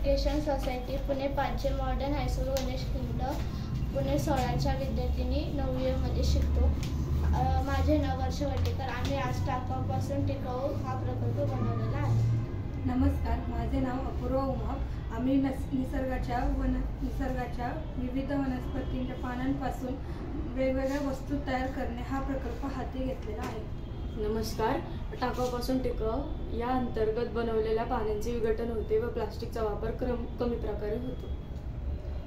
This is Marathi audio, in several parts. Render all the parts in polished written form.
Education society Pune 5 modern high school Ganeshkhind Pune 16च्या विद्यार्थिनी 9वीमध्ये शिकतो. माझे नाव वर्ष वटेकर. आम्ही आज टाकाऊपासून टिकाऊ हा प्रकल्प बनवलेला आहे. नमस्कार, माझे नाव अपूर्वा उमा. आम्ही निसर्गाच्या विविध वनस्पतींच्या पानांपासून वेगवेगळ्या वस्तू तयार करणे हा प्रकल्प हाती घेतलेला आहे. नमस्कार, टाकाऊपासून टिकाऊ या अंतर्गत बनवलेल्या पानांचे विघटन होते व प्लास्टिकचा वापर कमी प्रकारे होतो.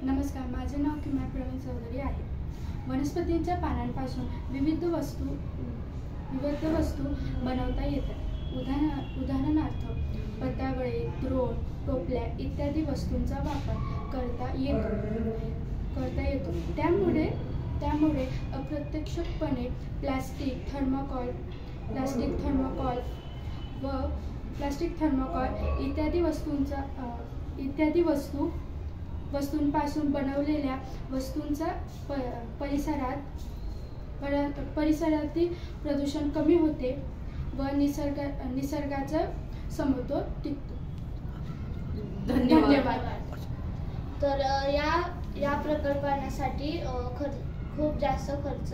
नमस्कार, माझे नाव किमया प्रवीण चौधरी आहे. वनस्पतींच्या पानांपासून विविध वस्तू बनवता येतात. उदाहरणार्थ पत्रावळे, द्रोण, टोपल्या इत्यादी वस्तूंचा वापर करता येतो. त्यामुळे अप्रत्यक्षपणे प्लास्टिक थर्मोकॉल इत्यादी वस्तूंपासून बनवलेल्या वस्तूंचा परिसरातील प्रदूषण कमी होते व निसर्गाचा समतोल टिकतो. धन्यवाद. तर या प्रकल्पासाठी खूप जास्त खर्च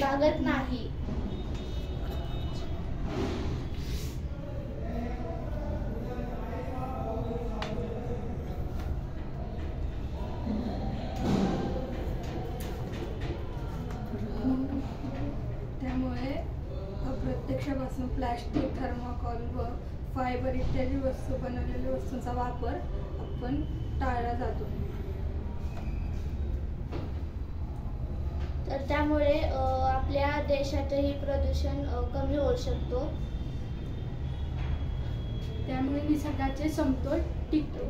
लागत नाही. त्यामुळे अप्रत्यक्षपासून प्लास्टिक, थर्मोकॉल व फायबर इत्यादी बनवलेल्या वस्तूंचा वापर आपण टाळला जातो. तर त्यामुळे आपल्या देशातही प्रदूषण कमी होऊ शकतो. त्यामुळे निसर्गाचे समतोल टिकतो.